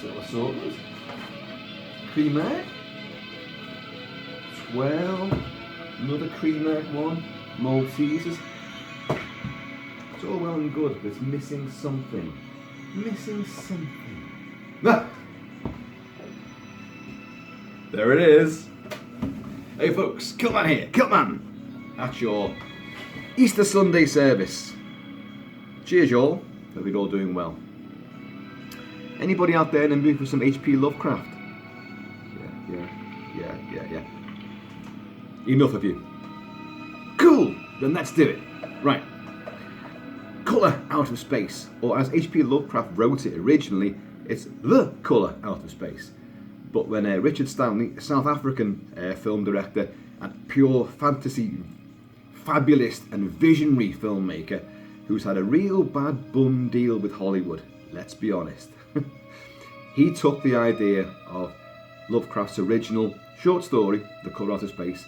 assortment. Cream egg. 12. Another cream egg one. Maltesers. It's all well and good, but it's missing something. Missing something. Ah! There it is. Hey folks, Kilt-Man here. Kilt-Man at your Easter Sunday service. Cheers y'all. Hope you're all doing well. Anybody out there in the mood for some H.P. Lovecraft? Yeah. Enough of you. Cool, then let's do it. Right. Colour out of space, or as H.P. Lovecraft wrote it originally, it's the colour out of space. But when Richard Stanley, a South African film director and pure fantasy fabulist and visionary filmmaker who's had a real bad bum deal with Hollywood, let's be honest. He took the idea of Lovecraft's original short story, The Colour Out of Space,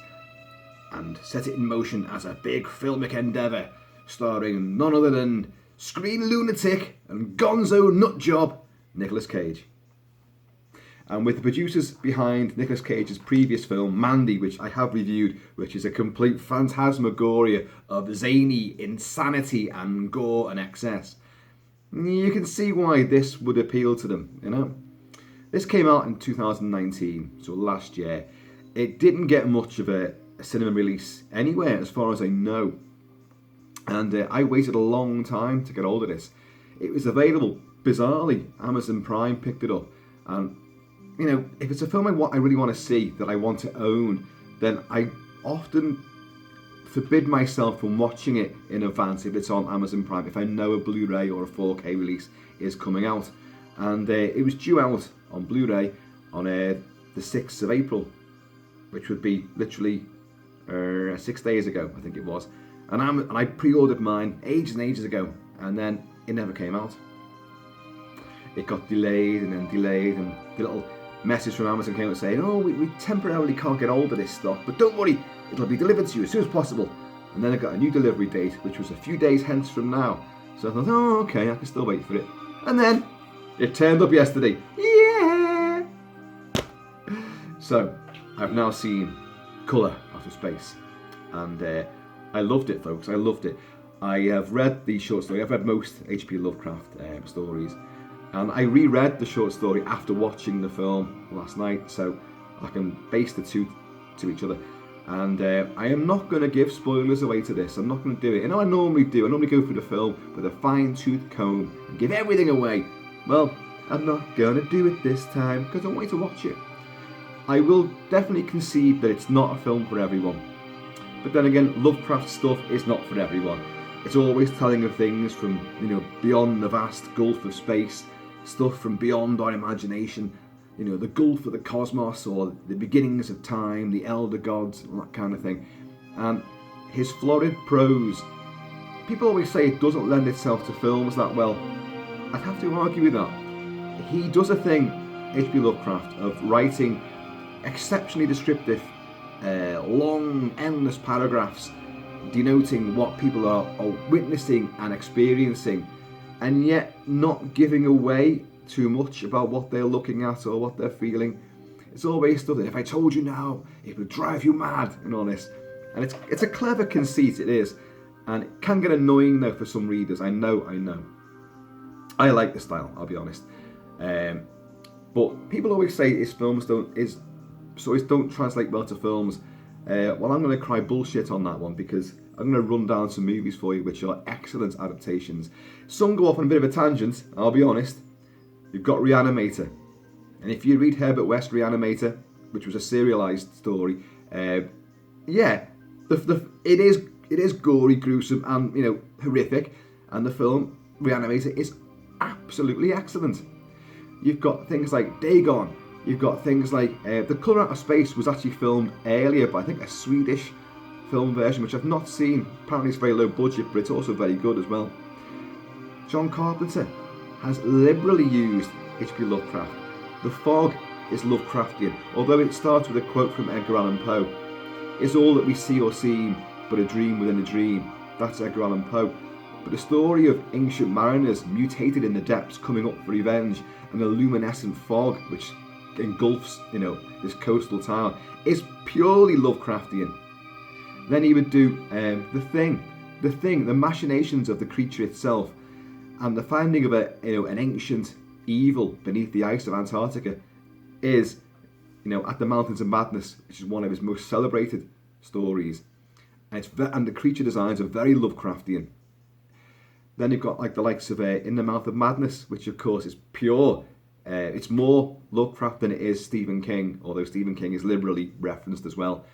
and set it in motion as a big filmic endeavour, starring none other than screen lunatic and gonzo nutjob Nicolas Cage. And with the producers behind Nicolas Cage's previous film, Mandy, which I have reviewed, which is a complete phantasmagoria of zany insanity and gore and excess, you can see why this would appeal to them, you know. This came out in 2019, so last year. It didn't get much of a cinema release anywhere, as far as I know. And I waited a long time to get hold of this. It was available, bizarrely. Amazon Prime picked it up. And, you know, if it's a film I really want to see, that I want to own, then I often forbid myself from watching it in advance if it's on Amazon Prime, if I know a Blu-ray or a 4K release is coming out. And it was due out on Blu-ray on the 6th of April, which would be literally 6 days ago, I think it was. And I pre-ordered mine ages and ages ago, and then it never came out. It got delayed, and the little message from Amazon came out saying, oh, we temporarily can't get hold of this stock, but don't worry, it'll be delivered to you as soon as possible. And then I got a new delivery date, which was a few days hence from now. So I thought, oh, okay, I can still wait for it. And then it turned up yesterday. Yeah! So I've now seen Colour Out of Space, and I loved it, folks. I loved it. I have read the short story. I've read most H.P. Lovecraft stories, and I reread the short story after watching the film last night, so I can base the two to each other. And I am not going to give spoilers away to this. I'm not going to do it. You know, I normally do. I normally go through the film with a fine-tooth comb and give everything away. Well, I'm not going to do it this time because I want you to watch it. I will definitely concede that it's not a film for everyone. But then again, Lovecraft stuff is not for everyone. It's always telling of things from, you know, beyond the vast gulf of space, stuff from beyond our imagination, you know, the gulf of the cosmos or the beginnings of time, the elder gods, and that kind of thing. And his florid prose, people always say it doesn't lend itself to films that well. I'd have to argue with that. He does a thing, H.P. Lovecraft, of writing exceptionally descriptive, long, endless paragraphs denoting what people are witnessing and experiencing, and yet not giving away too much about what they're looking at or what they're feeling. It's always stuff that if I told you now, it would drive you mad and all this. And it's a clever conceit, it is. And it can get annoying though for some readers, I know. I like the style, I'll be honest. But people always say his films don't translate well to films. Well, I'm going to cry bullshit on that one because I'm going to run down some movies for you which are excellent adaptations. Some go off on a bit of a tangent, I'll be honest. You've got Re-animator. And if you read Herbert West Re-animator, which was a serialised story, it is gory, gruesome and, you know, horrific. And the film Re-animator is absolutely excellent. You've got things like Dagon. You've got things like The Colour Out of Space was actually filmed earlier by I think a Swedish film version, which I've not seen. Apparently it's very low budget, but it's also very good as well. John Carpenter has liberally used H.P. Lovecraft. The Fog is Lovecraftian, although it starts with a quote from Edgar Allan Poe. It's all that we see or seem, but a dream within a dream. That's Edgar Allan Poe. but a story of ancient mariners mutated in the depths coming up for revenge, and a luminescent fog which engulfs, this coastal town, is purely Lovecraftian. Then he would do the machinations of the creature itself, and the finding of an ancient evil beneath the ice of Antarctica is, at the Mountains of Madness, which is one of his most celebrated stories, and the creature designs are very Lovecraftian. Then you've got the likes of In the Mouth of Madness, which of course is pure. It's more Lovecraft than it is Stephen King, although Stephen King is liberally referenced as well.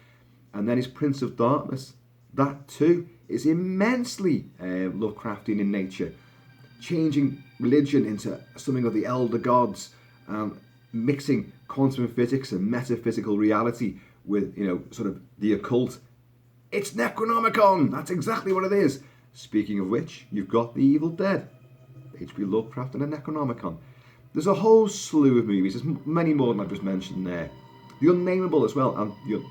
And then his Prince of Darkness, that too is immensely Lovecraftian in nature, changing religion into something of the elder gods, mixing quantum physics and metaphysical reality with, sort of the occult. It's Necronomicon! That's exactly what it is. Speaking of which, you've got The Evil Dead, H.P. Lovecraft and a Necronomicon. There's a whole slew of movies. There's many more than I've just mentioned there. The Unnameable as well, and the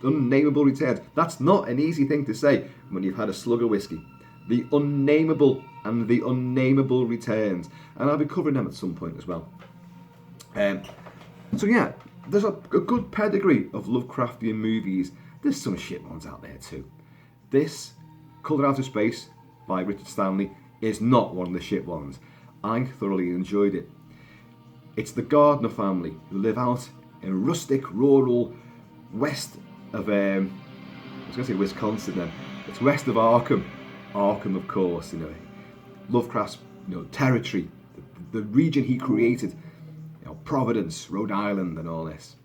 Unnameable Returns. That's not an easy thing to say when you've had a slug of whiskey. The Unnameable and the Unnameable Returns. And I'll be covering them at some point as well. So yeah, there's a good pedigree of Lovecraftian movies. There's some shit ones out there too. This, Coloured Outer Space by Richard Stanley, is not one of the shit ones. I thoroughly enjoyed it. It's the Gardner family who live out in rustic, rural, west of, I was going to say Wisconsin then. It's west of Arkham. Arkham, of course, Lovecraft's, territory, the region he created, Providence, Rhode Island and all this.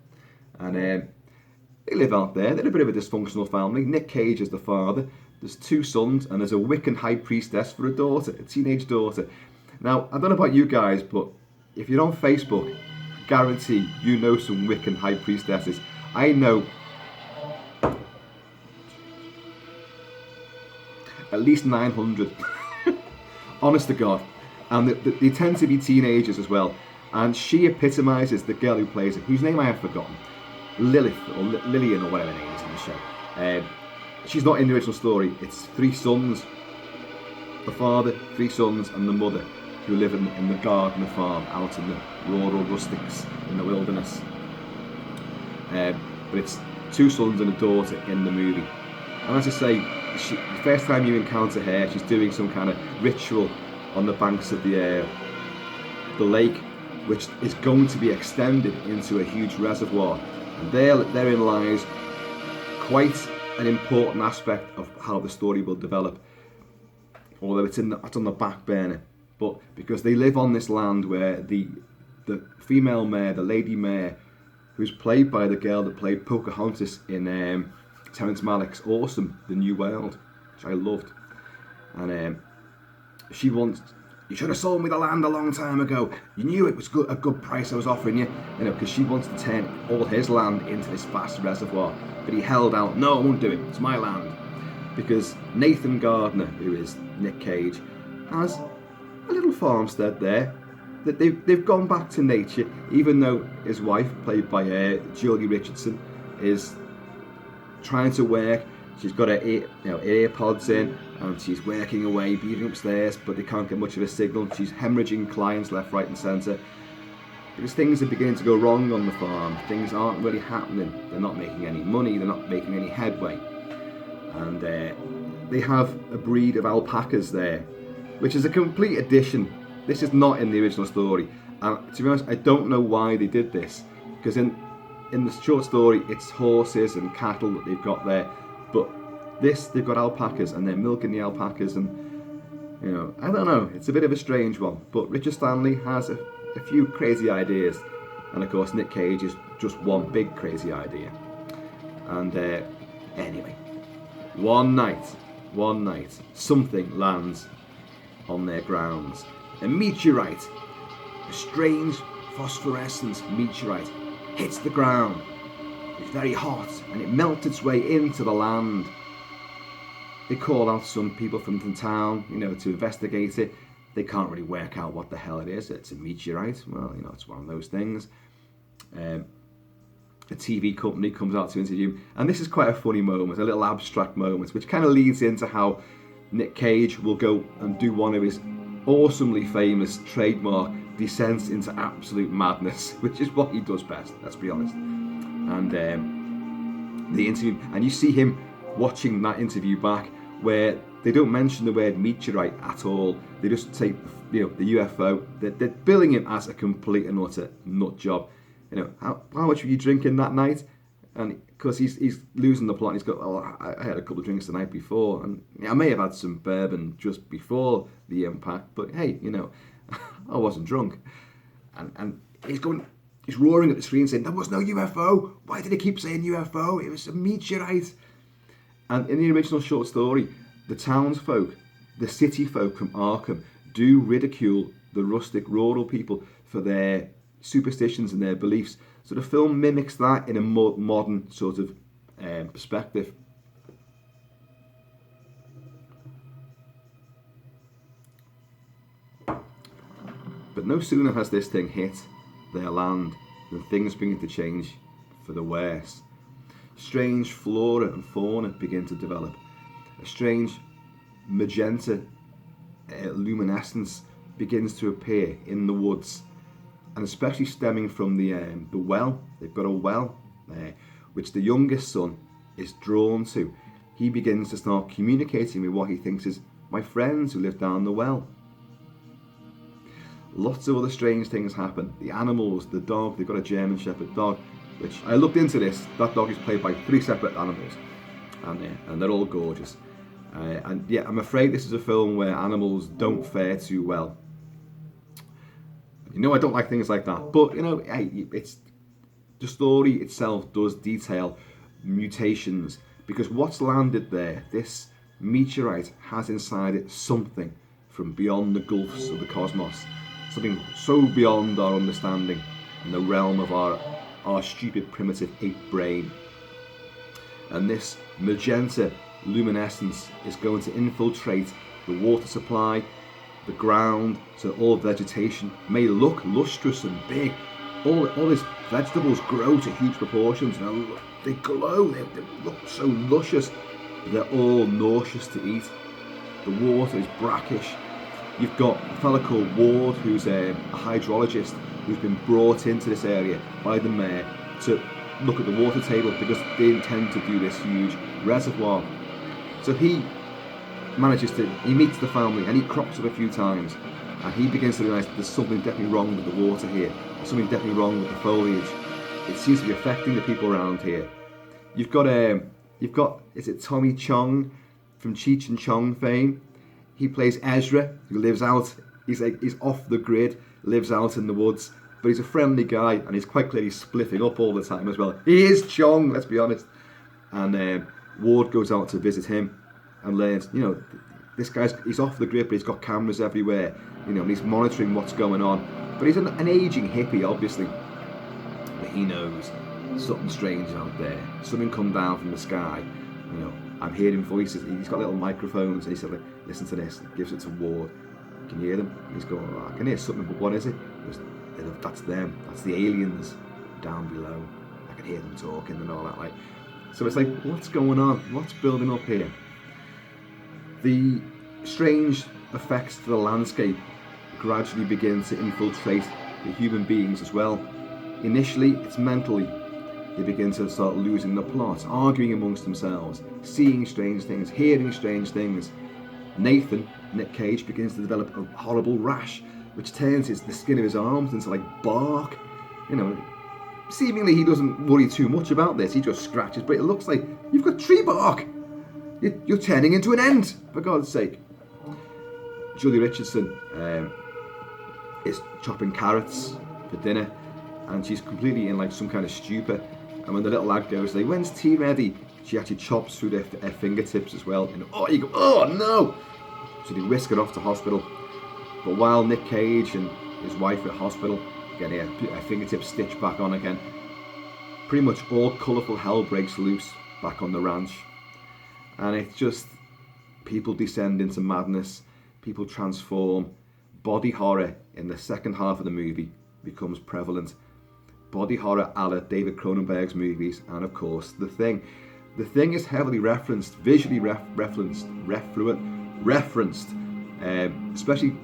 And they live out there. They're a bit of a dysfunctional family. Nick Cage is the father. There's 2 sons, and there's a Wiccan high priestess for a daughter, a teenage daughter. Now, I don't know about you guys, but if you're on Facebook, guarantee you know some Wiccan high priestesses. I know at least 900. Honest to God. And they tend to be teenagers as well. And she epitomises the girl who plays it, whose name I have forgotten. Lilith, or Lillian, or whatever her name is in the show. She's not in the original story. It's 3 sons, the father, 3 sons, and the mother, who live in the Gardner farm out in the rural rustics in the wilderness. But it's 2 sons and a daughter in the movie. And as I say, the first time you encounter her, she's doing some kind of ritual on the banks of the lake, which is going to be extended into a huge reservoir. And therein lies quite an important aspect of how the story will develop, although it's on the back burner. But because they live on this land where the female mayor, the lady mayor, who's played by the girl that played Pocahontas in Terrence Malick's awesome The New World, which I loved, and she wants, you should have sold me the land a long time ago. You knew it was a good price I was offering you, because she wants to turn all his land into this vast reservoir. But he held out, no, I won't do it, it's my land. Because Nathan Gardner, who is Nick Cage, has a little farmstead there that they've gone back to nature, even though his wife, played by Julie Richardson, is trying to work. She's got her earpods in and she's working away, beating upstairs, but they can't get much of a signal. She's hemorrhaging clients left, right and centre because things are beginning to go wrong on the farm. Things aren't really happening. They're not making any money, they're not making any headway. And they have a breed of alpacas there, which is a complete addition. This is not in the original story. And to be honest, I don't know why they did this, because in the short story it's horses and cattle that they've got there, but this, they've got alpacas and they're milking the alpacas, and I don't know, it's a bit of a strange one. But Richard Stanley has a few crazy ideas, and of course Nick Cage is just one big crazy idea. And anyway, one night something lands on their grounds. A meteorite, a strange phosphorescent meteorite, hits the ground. It's very hot and it melts its way into the land. They call out some people from the town, to investigate it. They can't really work out what the hell it is. It's a meteorite. Well, it's one of those things. A TV company comes out to interview, and this is quite a funny moment, a little abstract moment, which kind of leads into how Nick Cage will go and do one of his awesomely famous trademark descents into absolute madness, which is what he does best, let's be honest. And the interview, and you see him watching that interview back, where they don't mention the word meteorite at all. They just take, the UFO. They're billing him as a complete and utter nut job. How much were you drinking that night? And because he's losing the plot, and he's got, I had a couple of drinks the night before, and I may have had some bourbon just before the impact, but hey, I wasn't drunk. And he's roaring at the screen saying, there was no UFO. Why did he keep saying UFO? It was a meteorite. And in the original short story, the townsfolk, the city folk from Arkham, do ridicule the rustic rural people for their superstitions and their beliefs. So the film mimics that in a modern sort of perspective. But no sooner has this thing hit their land than things begin to change for the worse. Strange flora and fauna begin to develop. A strange magenta luminescence begins to appear in the woods, and especially stemming from the well. They've got a well which the youngest son is drawn to. He begins to start communicating with what he thinks is my friends who live down the well. Lots of other strange things happen. The animals, the dog, they've got a German Shepherd dog, which I looked into this. That dog is played by 3 separate animals, and they're all gorgeous. And yeah, I'm afraid this is a film where animals don't fare too well. I don't like things like that, but hey, it's the story itself does detail mutations, because what's landed there, this meteorite has inside it something from beyond the gulfs of the cosmos, something so beyond our understanding in the realm of our stupid primitive ape brain. And this magenta luminescence is going to infiltrate the water supply, the ground, so all vegetation may look lustrous and big. All these vegetables grow to huge proportions. They glow, they look so luscious, but they're all nauseous to eat. The water is brackish. You've got a fella called Ward, who's a hydrologist, who's been brought into this area by the mayor to look at the water table, because they intend to do this huge reservoir. So he meets the family, and he crops up a few times, and he begins to realise there's something definitely wrong with the water here. There's something definitely wrong with the foliage. It seems to be affecting the people around here. You've got is it Tommy Chong from Cheech and Chong fame? He plays Ezra, who lives out. He's off the grid, lives out in the woods, but he's a friendly guy, and he's quite clearly spliffing up all the time as well. He is Chong, let's be honest. And Ward goes out to visit him and learns, this he's off the grid, but he's got cameras everywhere, and he's monitoring what's going on. But he's an aging hippie, obviously. But he knows something strange out there. Something come down from the sky. I'm hearing voices. He's got little microphones, and he said, listen to this. Gives it to Ward. Can you hear them? And he's going, I can hear something, but what is it? He goes, that's them. That's the aliens down below. I can hear them talking and all that. So it's like, what's going on? What's building up here? The strange effects to the landscape gradually begin to infiltrate the human beings as well. Initially, it's mentally. They begin to start losing the plot, arguing amongst themselves, seeing strange things, hearing strange things. Nathan, Nick Cage, begins to develop a horrible rash, which turns the skin of his arms into like bark. Seemingly he doesn't worry too much about this, he just scratches, but it looks like you've got tree bark. You're turning into an ant, for God's sake. Julie Richardson is chopping carrots for dinner, and she's completely in like some kind of stupor. And when the little lad goes, when's tea ready? She actually chops through her fingertips as well. And you go, oh no! So they whisk her off to hospital. But while Nick Cage and his wife are at hospital, getting her fingertips stitched back on again, pretty much all colourful hell breaks loose back on the ranch. And it's just, people descend into madness, people transform. Body horror in the second half of the movie becomes prevalent. Body horror a la David Cronenberg's movies, and of course The Thing. The Thing is heavily referenced, visually referenced referenced, especially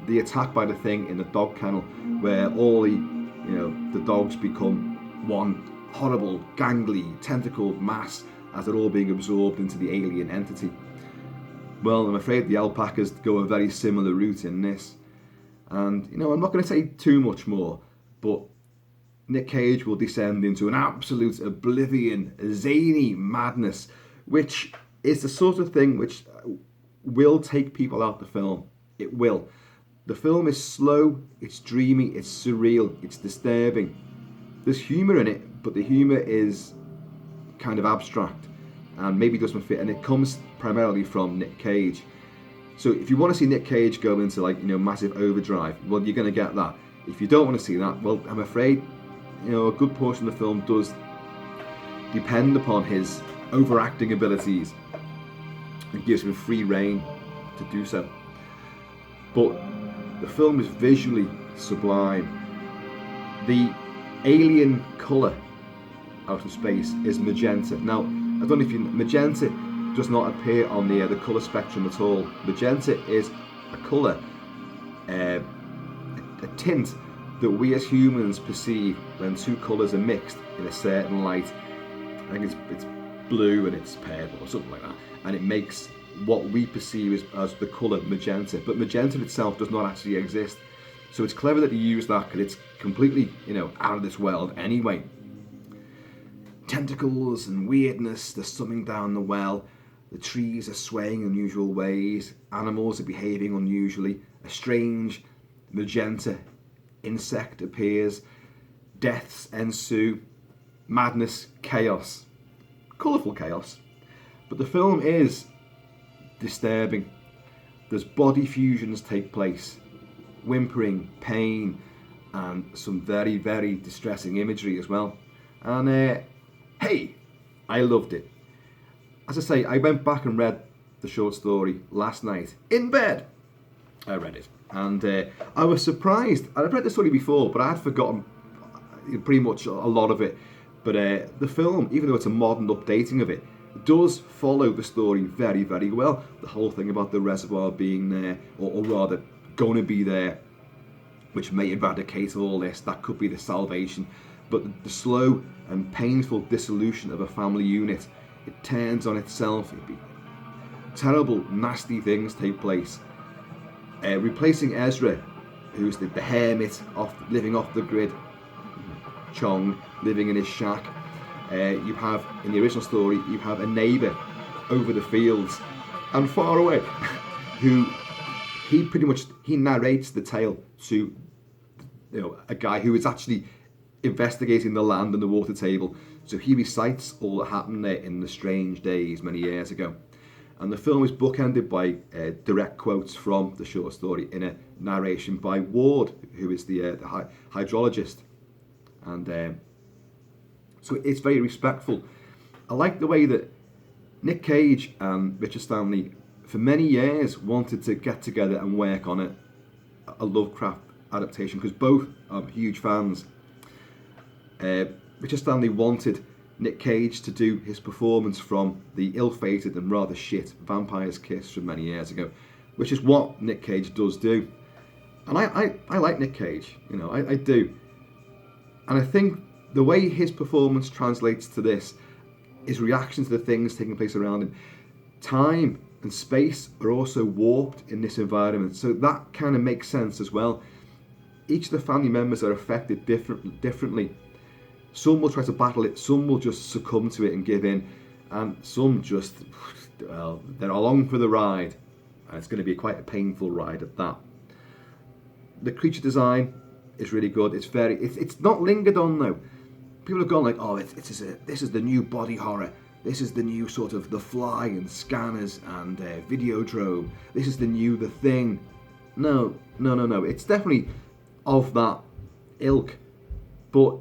the attack by the Thing in the dog kennel, where all the dogs become one horrible, gangly, tentacled mass as they're all being absorbed into the alien entity. Well, I'm afraid the alpacas go a very similar route in this. And, I'm not going to say too much more, but Nick Cage will descend into an absolute oblivion, zany madness, which is the sort of thing which will take people out the film. It will. The film is slow, it's dreamy, it's surreal, it's disturbing. There's humour in it, but the humour is kind of abstract and maybe doesn't fit, and it comes primarily from Nick Cage. So if you want to see Nick Cage go into massive overdrive, well, you're going to get that. If you don't want to see that, well, I'm afraid a good portion of the film does depend upon his overacting abilities and gives him free rein to do so. But the film is visually sublime. The alien colour out of space is magenta. Now, I don't know if magenta does not appear on the colour spectrum at all. Magenta is a colour, a tint that we as humans perceive when two colours are mixed in a certain light. I think it's blue and it's purple or something like that, and it makes what we perceive as the colour magenta. But magenta itself does not actually exist. So it's clever that you use that because it's completely, out of this world anyway. Tentacles and weirdness, there's something down the well. The trees are swaying in unusual ways. Animals are behaving unusually. A strange magenta insect appears. Deaths ensue. Madness, chaos. Colourful chaos. But the film is disturbing. There's body fusions take place. Whimpering, pain, and some very, very distressing imagery as well. And hey, I loved it. As I say, I went back and read the short story last night in bed. I read it, and I was surprised. I'd read the story before, but I had forgotten pretty much a lot of it. But the film, even though it's a modern updating of it, does follow the story very, very well. The whole thing about the reservoir being there, or rather going to be there, which may eradicate all this, that could be the salvation. But the slow and painful dissolution of a family unit, it turns on itself. Terrible, nasty things take place. Replacing Ezra, who's the hermit living off the grid, Chong living in his shack. You have, in the original story, you have a neighbour over the fields and far away who he narrates the tale to a guy who is actually investigating the land and the water table. So he recites all that happened there in the strange days many years ago. And the film is bookended by direct quotes from the short story in a narration by Ward, who is the hydrologist. And so it's very respectful. I like the way that Nick Cage and Richard Stanley for many years wanted to get together and work on a Lovecraft adaptation, because both are huge fans. Richard Stanley wanted Nick Cage to do his performance from the ill-fated and rather shit Vampire's Kiss from many years ago, which is what Nick Cage does do. And I like Nick Cage, I do. And I think the way his performance translates to this, his reaction to the things taking place around him, time and space are also warped in this environment, so that kind of makes sense as well. Each of the family members are affected differently. Some will try to battle it, some will just succumb to it and give in, and some just, well, they're along for the ride, and it's going to be quite a painful ride at that. The creature design is really good. It's not lingered on though. People have gone like, oh, this is the new body horror. This is the new sort of The Fly and Scanners and Videodrome. This is the new The Thing. No. It's definitely of that ilk, but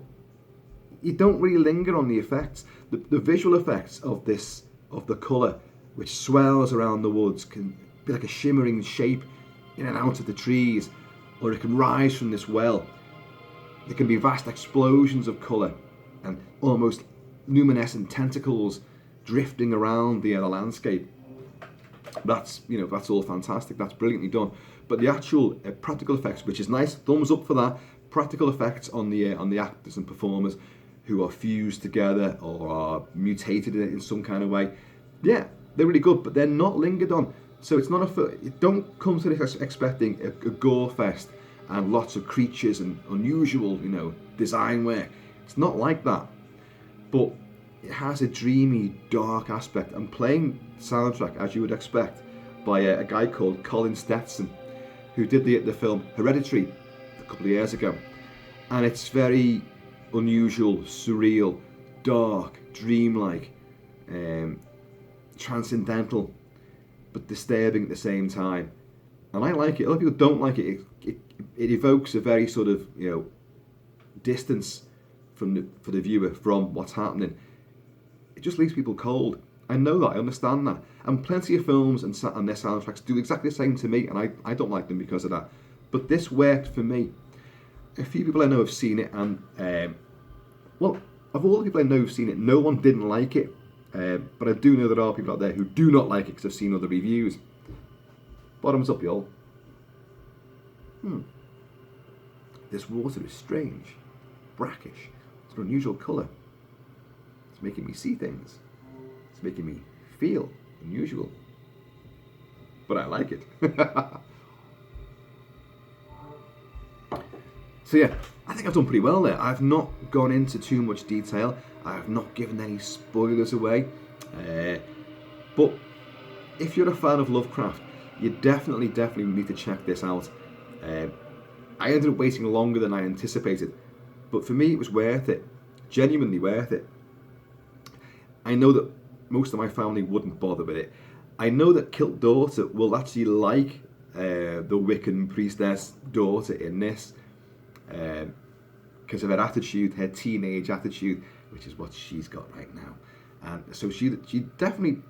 you don't really linger on the effects. The visual effects of the colour, which swells around the woods, can be like a shimmering shape in and out of the trees, or it can rise from this well. There can be vast explosions of colour and almost luminescent tentacles drifting around the landscape. That's that's all fantastic. That's brilliantly done. But the actual practical effects, which is nice, thumbs up for that. Practical effects on the actors and performers who are fused together or are mutated in some kind of way. Yeah, they're really good, but they're not lingered on. So it's not don't come to this expecting a gore fest and lots of creatures and unusual, design work. It's not like that. But it has a dreamy, dark aspect. And playing soundtrack, as you would expect, by a guy called Colin Stetson, who did the film Hereditary a couple of years ago. And it's very unusual, surreal, dark, dreamlike, transcendental, but disturbing at the same time. And I like it. A lot of people don't like it. It evokes a very sort of distance for the viewer from what's happening. It just leaves people cold. I know that. I understand that. And plenty of films and their soundtracks do exactly the same to me, and I don't like them because of that. But this worked for me. A few people I know have seen it, and well, of all the people I know who've seen it, no one didn't like it. But I do know there are people out there who do not like it because I've seen other reviews. Bottoms up, y'all. This water is strange, brackish. It's an unusual colour. It's making me see things. It's making me feel unusual. But I like it. So yeah, I think I've done pretty well there. I've not gone into too much detail. I have not given any spoilers away. But if you're a fan of Lovecraft, you definitely need to check this out. I ended up waiting longer than I anticipated, but for me it was worth it. Genuinely worth it. I know that most of my family wouldn't bother with it. I know that Kilt daughter will actually like the Wiccan priestess daughter in this, because of her attitude, her teenage attitude, which is what she's got right now. And so she definitely,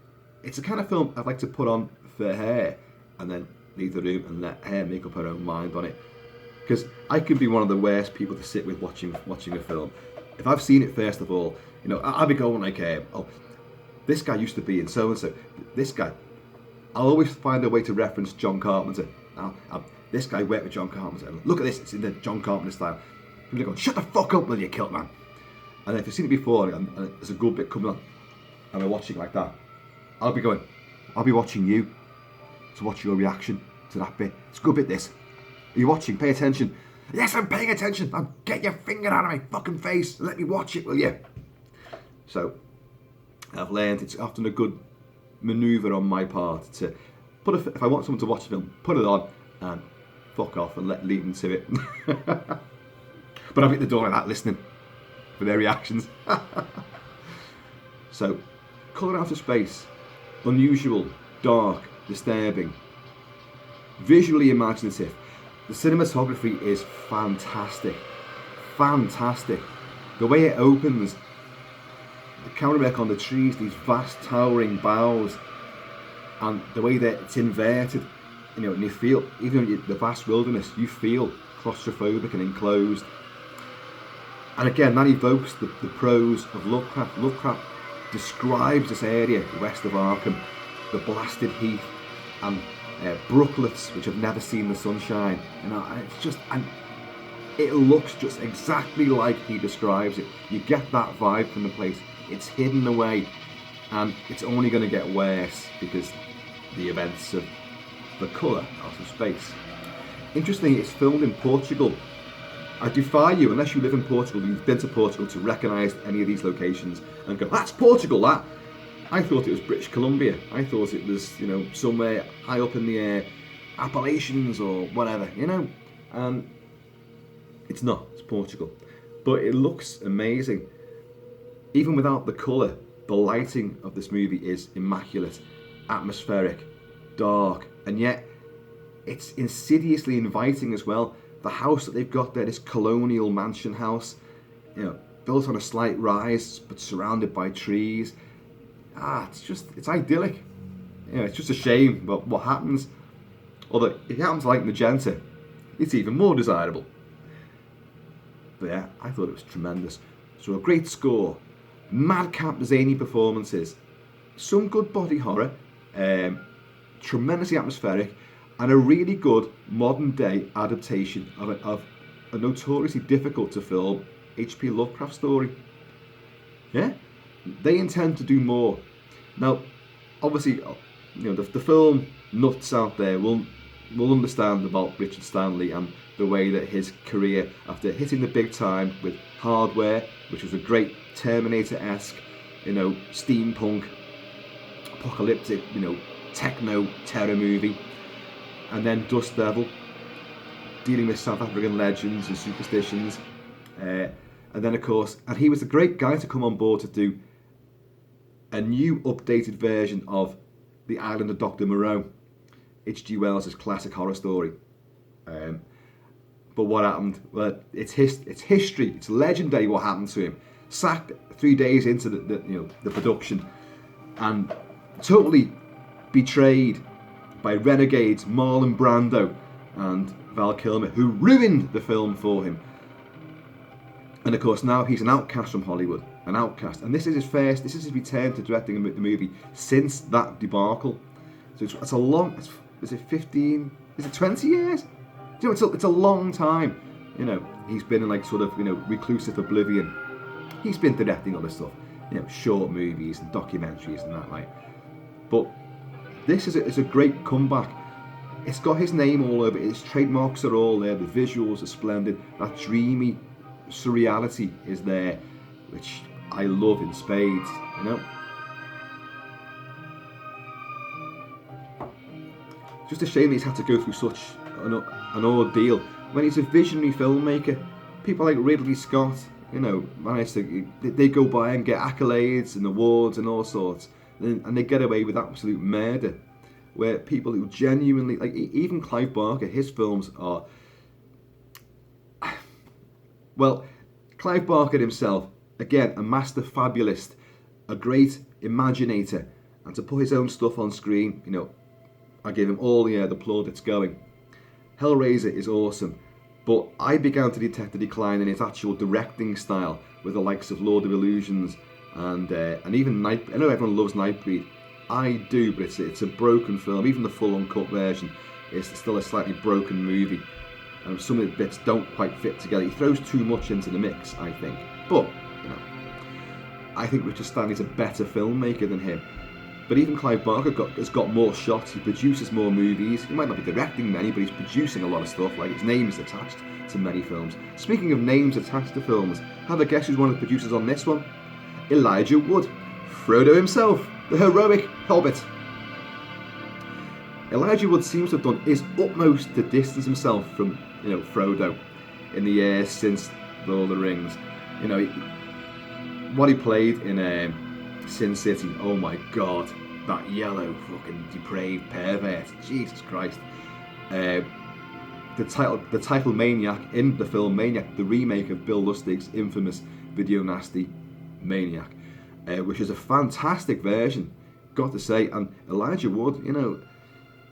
it's the kind of film I'd like to put on for her and then leave the room and let her make up her own mind on it. Because I could be one of the worst people to sit with watching a film. If I've seen it first of all, I'll be going like, oh, this guy used to be in so-and-so. This guy, I'll always find a way to reference John Carpenter. This guy worked with John Carpenter. Look at this, it's in the John Carpenter style. People are going, shut the fuck up, will you, Kilt-Man? And if you've seen it before and there's a good bit coming on and we're watching like that, I'll be watching you to watch your reaction to that bit. It's a good bit, this. Are you watching? Pay attention. Yes, I'm paying attention. Now get your finger out of my fucking face. Let me watch it, will you? So, I've learned it's often a good manoeuvre on my part to if I want someone to watch a film, put it on and fuck off and leave them to it. But I'll be at the door like that listening for their reactions. So, Colour Out of Space. Unusual, dark, disturbing, visually imaginative. The cinematography is fantastic. Fantastic. The way it opens, the camera work on the trees, these vast towering boughs, and the way that it's inverted, and you feel, even in the vast wilderness, you feel claustrophobic and enclosed. And again, that evokes the prose of Lovecraft. Lovecraft describes this area west of Arkham, the blasted heath, and brooklets which have never seen the sunshine. It's just, and it looks just exactly like he describes it. You get that vibe from the place. It's hidden away, and it's only going to get worse because the events of the Colour Out of Space. Interestingly, it's filmed in Portugal. I defy you, unless you live in Portugal, you've been to Portugal, to recognise any of these locations and go, that's Portugal, that! I thought it was British Columbia. I thought it was, somewhere high up in the Appalachians or whatever, and it's not. It's Portugal. But it looks amazing. Even without the colour, the lighting of this movie is immaculate, atmospheric, dark, and yet it's insidiously inviting as well. The house that they've got there, this colonial mansion house, built on a slight rise but surrounded by trees. It's idyllic. It's just a shame about what happens. Although if it happens like Magenta, it's even more desirable. But yeah, I thought it was tremendous. So a great score, madcap zany performances, some good body horror, tremendously atmospheric, and a really good modern day adaptation of a notoriously difficult to film H.P. Lovecraft story. Yeah, they intend to do more. Now, obviously, the film nuts out there will understand about Richard Stanley and the way that his career, after hitting the big time with Hardware, which was a great Terminator-esque, steampunk, apocalyptic, techno terror movie, and then Dust Devil, dealing with South African legends and superstitions, and then of course, and he was a great guy to come on board to do a new updated version of The Island of Dr. Moreau, H.G. Wells' classic horror story. But what happened? Well, it's history. It's legendary what happened to him. Sacked 3 days into the production, and totally betrayed by renegades Marlon Brando and Val Kilmer, who ruined the film for him. And of course, now he's an outcast from Hollywood, an outcast. And this is his return to directing the movie since that debacle. So it's a long, is it 15, is it 20 years? It's a long time. He's been in reclusive oblivion. He's been directing other stuff, short movies and documentaries and that, But this is a great comeback. It's got his name all over it. His trademarks are all there. The visuals are splendid. That dreamy surreality is there, which I love in spades. It's just a shame he's had to go through such an ordeal when he's a visionary filmmaker. People like Ridley Scott, manage to, they go by and get accolades and awards and all sorts, and they get away with absolute murder. Where people who genuinely, even Clive Barker, his films are, well, Clive Barker himself, again, a master fabulist, a great imaginator, and to put his own stuff on screen, I give him all the plaudits going. Hellraiser is awesome, but I began to detect a decline in its actual directing style with the likes of Lord of Illusions and even Night. I know everyone loves Nightbreed. I do, but it's a broken film. Even the full uncut version is still a slightly broken movie, and some of the bits don't quite fit together. He throws too much into the mix, I think. But I think Richard Stanley's a better filmmaker than him. But even Clive Barker has got more shots. He produces more movies. He might not be directing many, but he's producing a lot of stuff. His name is attached to many films. Speaking of names attached to films, have a guess who's one of the producers on this one? Elijah Wood, Frodo himself, the heroic Hobbit. Elijah Wood seems to have done his utmost to distance himself from, Frodo in the years since Lord of the Rings. What he played in Sin City, oh my god, that yellow fucking depraved pervert, Jesus Christ. The title Maniac in the film Maniac, the remake of Bill Lustig's infamous Video Nasty Maniac, which is a fantastic version, got to say. And Elijah Wood,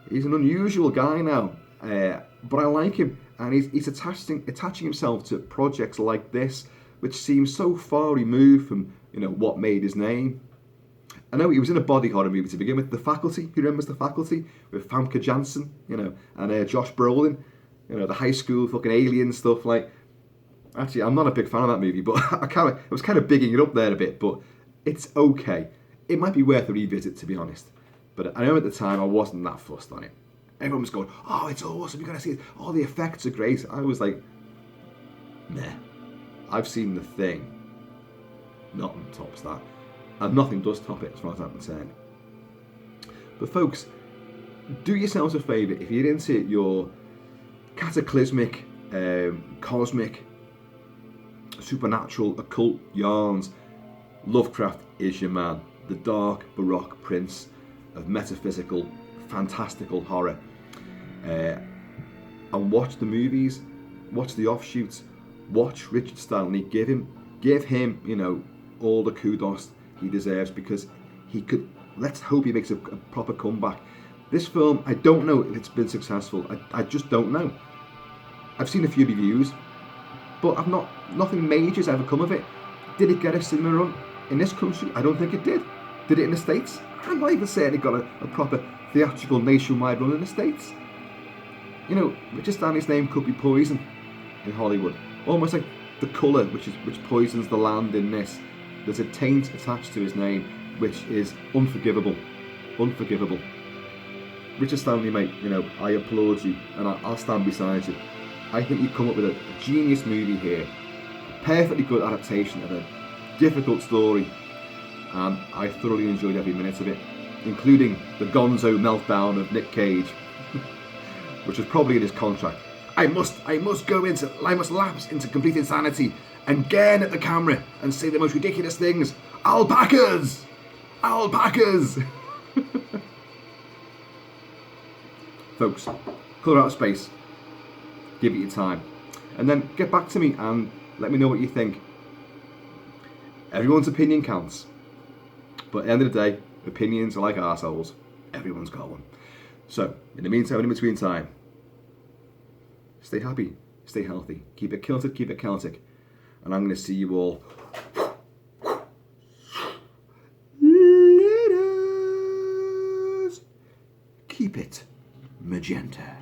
he's an unusual guy now, but I like him, and he's attaching himself to projects like this, which seems so far removed from what made his name. I know he was in a body horror movie to begin with, The Faculty. Who remembers The Faculty with Famke Janssen, and Josh Brolin, the high school fucking alien stuff. Actually, I'm not a big fan of that movie, but I was kind of bigging it up there a bit. But it's okay. It might be worth a revisit, to be honest. But I know at the time I wasn't that fussed on it. Everyone was going, "Oh, it's awesome! You gotta see it. Oh, the effects are great." I was like, "Nah." I've seen The Thing. Nothing tops that. And nothing does top it as far as I'm concerned. But folks, do yourselves a favour. If you're into your cataclysmic, cosmic, supernatural, occult yarns, Lovecraft is your man. The dark, baroque prince of metaphysical, fantastical horror. And watch the movies, watch the offshoots, watch Richard Stanley. Give him, all the kudos he deserves, because he could. Let's hope he makes a proper comeback. This film, I don't know if it's been successful. I just don't know. I've seen a few reviews, but nothing major's ever come of it. Did it get a cinema run in this country? I don't think it did. Did it in the States? I'm not even saying it got a proper theatrical nationwide run in the States. You know, Richard Stanley's name could be poison in Hollywood. Almost like the colour which poisons the land in this. There's a taint attached to his name which is unforgivable. Unforgivable. Richard Stanley, mate, you know, I applaud you and I'll stand beside you. I think you've come up with a genius movie here. A perfectly good adaptation of a difficult story. And I thoroughly enjoyed every minute of it, including the gonzo meltdown of Nick Cage, which was probably in his contract. I must lapse into complete insanity and grin at the camera and say the most ridiculous things. Alpacas! Alpacas! Folks, colour out of space. Give it your time. And then get back to me and let me know what you think. Everyone's opinion counts. But at the end of the day, opinions are like arseholes. Everyone's got one. So, in the meantime, in between time, stay happy, stay healthy, keep it kilted, keep it Celtic. And I'm going to see you all later. Keep it magenta.